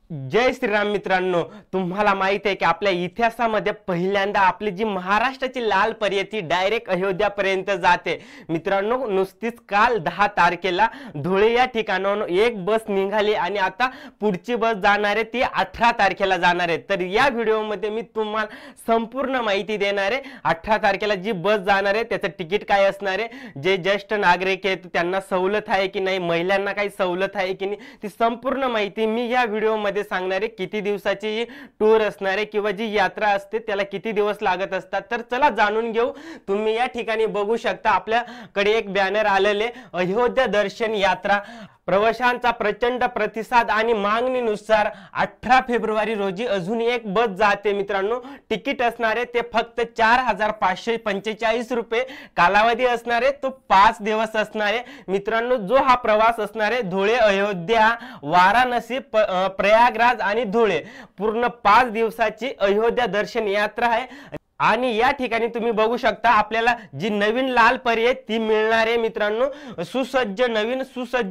जय श्रीराम मित्रांनो, तुम्हाला माहित आहे की आपल्या इतिहासामध्ये पहिल्यांदा आपली जी महाराष्ट्राची लाल परी ती डायरेक्ट अयोध्यापर्यंत जाते। मित्रांनो, नुसतीच काल 10 तारखेला धुळे या ठिकाणाहून एक बस निघाली आणि आता पुढची बस जाणार आहे ती 18 तारखेला जाणार आहे। तर या व्हिडिओमध्ये मी तुम्हाला संपूर्ण माहिती देणार आहे। 18 तारखेला जी बस जाणार आहे त्याचं तिकीट काय असणार आहे, जे ज्येष्ठ नागरिक आहेत त्यांना सवलत आहे की नाही, महिलांना काही सवलत आहे की नाही, ती संपूर्ण माहिती मी या व्हिडिओमध्ये सांगणार आहे। किती दिवसाची टूर असणार आहे किंवा जी यात्रा असते त्याला किती दिवस लागत असतात, तर चला जाणून घेऊ। तुम्ही या ठिकाणी बघू शकता आपल्याकडे एक बॅनर आलेले अयोध्या दर्शन यात्रा। प्रवाशांचा प्रचंड प्रतिसाद आणि मागणीनुसार 18 फेब्रुवारी रोजी अजून एक बस जाते। मित्रांनो, तिकीट असणार आहे ते फक्त 4545 रुपये। कालावधी असणार आहे तो 5 दिवस असणार आहे। मित्रांनो, जो हा प्रवास असणार आहे धुळे, अयोध्या, वाराणसी, प्रयागराज आणि धुळे, पूर्ण 5 दिवसाची अयोध्या दर्शन यात्रा आहे। आणि या ठिकाणी तुम्ही बघू शकता आपल्याला जी नवीन लाल परी आहे ती मिळणार आहे। मित्रांनो, सुसज्ज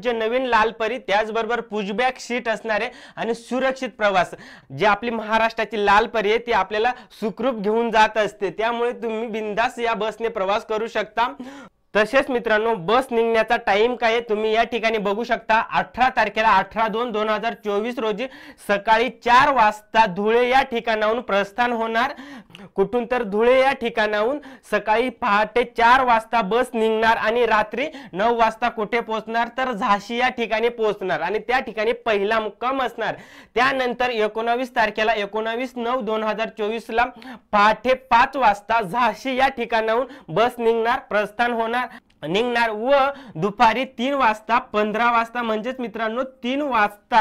नवीन लाल परी, त्याचबरोबर पुशबॅक सीट असणार आहे आणि सुरक्षित प्रवास। जी आपली महाराष्ट्राची लाल परी आहे ती आपल्याला सुखरूप घेऊन जात असते, त्यामुळे तुम्ही बिंदास या बसने प्रवास करू शकता। तसेच मित्रांनो, बस निघण्याचा टाइम काय आहे तुम्ही या ठिकाणी बघू शकता। 18 तारखेला 18/2/2024 रोजी सकाळी 4 वाजता धुळे या ठिकाणाहून प्रस्थान होणार। कुठून तर धुळे या ठिकाणाहून सकाळी पहाटे 4 वाजता बस निघणार आणि रात्री 9 वाजता कुठे पोहोचणार, तर झाशी या ठिकाणी पोहोचणार आणि त्या ठिकाणी पहिला मुक्काम असणार। त्यानंतर 19 तारखेला 19/9/2024 ला पहाटे 5 वाजता झाशी या ठिकाणाहून बस निघणार, प्रस्थान निघणार व दुपारी 3 वाजता 15 वाजता म्हणजेच मित्रांनो 3 वाजता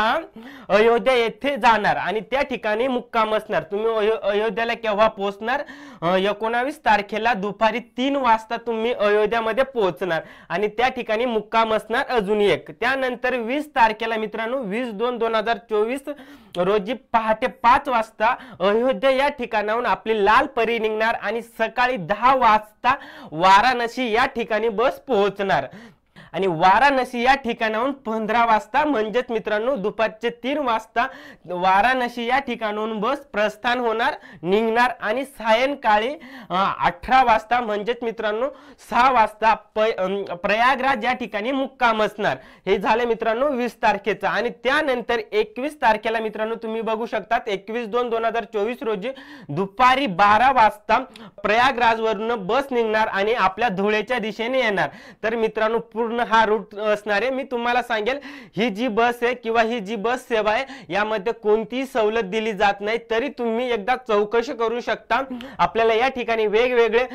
अयोध्या येथे जाणार आणि त्या ठिकाणी मुक्काम असणार। तुम्ही अयोध्याला केव्हा पोहोचणार, 19 तारखेला दुपारी 3 वाजता तुम्ही अयोध्यामध्ये पोहोचणार आणि त्या ठिकाणी मुक्काम असणार अजून एक। त्यानंतर 20 तारखेला मित्रांनो 20/2/2024 रोजी पहाटे 5 वाजता अयोध्या या ठिकाणाहून आपली लाल परी निघणार आणि सकाळी 10 वाजता वाराणसी या ठिकाणी बस पोहोचणार आणि वाराणसी या ठिकाणाहून 15 वाजता म्हणजेच मित्रांनो दुपारचे 3 वाजता वाराणसी या ठिकाणाहून बस प्रस्थान होणार, निघणार आणि सायंकाळी 18 वाजता म्हणजेच मित्रांनो 6 वाजता प्रयागराज या ठिकाणी मुक्काम असणार। हे झाले मित्रांनो 20 तारखेचा आणि त्यानंतर 21 तारखेला मित्रांनो तुम्ही बघू शकता 21/2/2024 रोजी दुपारी 12 वाजता प्रयागराज वरून बस निघणार आणि आपल्या धुळेच्या दिशेने येणार। तर मित्रांनो पूर्ण हा रूट असणार आहे। मी तुम्हाला सांगेल ही जी बस आहे किंवा ही जी बस सेवा आहे यामध्ये कोणतीही सवलत दिली जात नाही, तरी तुम्ही एकदा चौकशी करू शकता। आपल्याला या ठिकाणी वेगवेगळे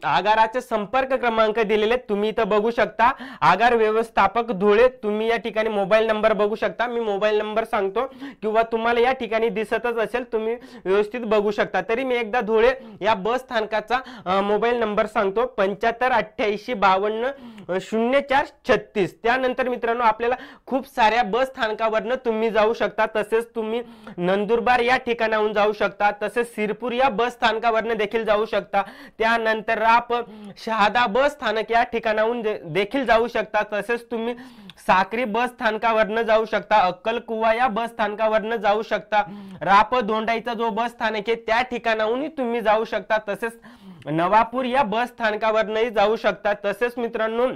आगाराचे संपर्क क्रमांक दिलेले तुम्ही इथं बघू शकता। आगार व्यवस्थापक धुळे, तुम्ही या ठिकाणी मोबाईल नंबर बघू शकता। मी मोबाईल नंबर सांगतो किंवा तुम्हाला या ठिकाणी दिसतच असेल, तुम्ही व्यवस्थित बघू शकता। तरी मी एकदा धुळे या बस स्थानकाचा मोबाईल नंबर सांगतो 7588520436। त्यानंतर मित्रांनो आपल्याला खूप साऱ्या बस स्थानकावरनं तुम्ही जाऊ शकता, तसेच तुम्ही नंदुरबार या ठिकाणाहून जाऊ शकता, तसेच सिरपूर या बस स्थानकावरनं देखील जाऊ शकता। त्यानंतर राप शहादा बस स्थानक या ठिकाणाहून देखील जाऊ शकता, तसेच तुम्ही साक्री बस स्थानकावरनं जाऊ शकता, अक्कलकुवा या बस स्थानकावरनं जाऊ शकता, राप दोंडाईचा जो बस स्थानक आहे त्या ठिकाणाहूनही तुम्ही जाऊ शकता, तसेच नवापूर या बस स्थानकावरनंही जाऊ शकता, तसेच मित्रांनो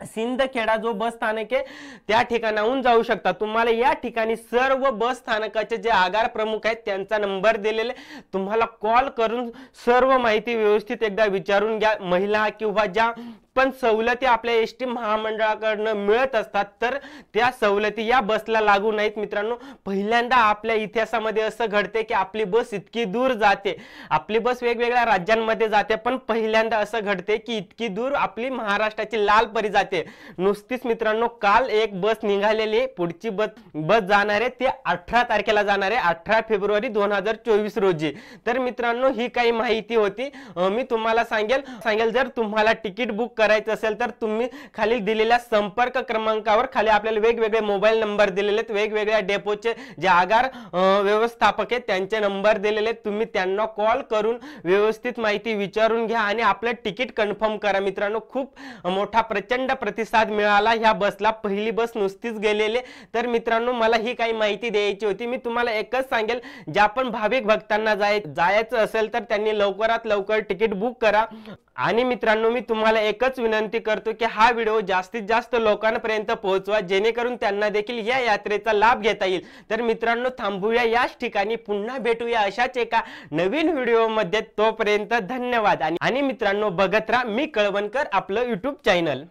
सिंदखेडा जो बस स्थानक आहे त्या ठिकाणाहून जाऊ शकता। तुम्हाला या ठिकाणी सर्व बस स्थानकाचे जे आगार प्रमुख आहेत त्यांचा नंबर दिलेले, तुम्हाला कॉल करून सर्व माहिती व्यवस्थित एकदा विचारून घ्या। महिला किंवा ज्या पण सवलती आपल्या एसटी महामंडळाकडून मिळत असतात तर त्या सवलती या बसला लागू नाहीत। मित्रांनो, पहिल्यांदा आपल्या इतिहासामध्ये असं घडते की आपली बस इतकी दूर जाते, आपली बस वेगवेगळ्या राज्यांमध्ये जाते, पण पहिल्यांदा असं घडते की इतकी दूर आपली महाराष्ट्राची लाल परी जाते। नुसतीच मित्रांनो काल एक बस निघालेली, पुढची बस जाणार आहे ती 18 तारखेला जाणार आहे, 18 फेब्रुवारी 2024 रोजी। तर मित्रांनो ही काही माहिती होती, मी तुम्हाला सांगेल जर तुम्हाला तिकीट बुक करायचं असेल तर तुम्ही खाली दिलेल्या संपर्क क्रमांकावर खाली आपल्याला वेगवेगळे मोबाईल नंबर दिलेले आहेत, वेगवेगळ्या डेपोचे जे आगार व्यवस्थापक आहेत त्यांचे नंबर दिलेले आहेत, तुम्ही त्यांना कॉल करून व्यवस्थित माहिती विचारून घ्या आणि आपलं तिकीट कन्फर्म करा. मित्रांनो, खूप मोठा प्रचंड प्रतिसाद मिळाला ह्या बसला. पहिली बस नुसतीच गेलेली. तर मित्रांनो, मला ही काही माहिती द्यायची होती. मी तुम्हाला एकच सांगेल, ज्या पण भाविक भक्तांना जायचं असेल तर त्यांनी लवकरात लवकर तिकीट बुक करा. आणि मित्रांनो, मी तुम्हाला एकच विनंती करतो की हा व्हिडिओ जास्तीत जास्त लोकांपर्यंत पोहोचवा, जेणेकरून त्यांना देखील या यात्रेचा लाभ घेता येईल. तर मित्रांनो, थांबूया याच ठिकाणी. पुन्हा भेटूया अशाच एका नवीन व्हिडिओ मध्ये. तोपर्यंत धन्यवाद. आणि मित्रांनो, बघत राहा मी कळवणकर आपलं YouTube चॅनल.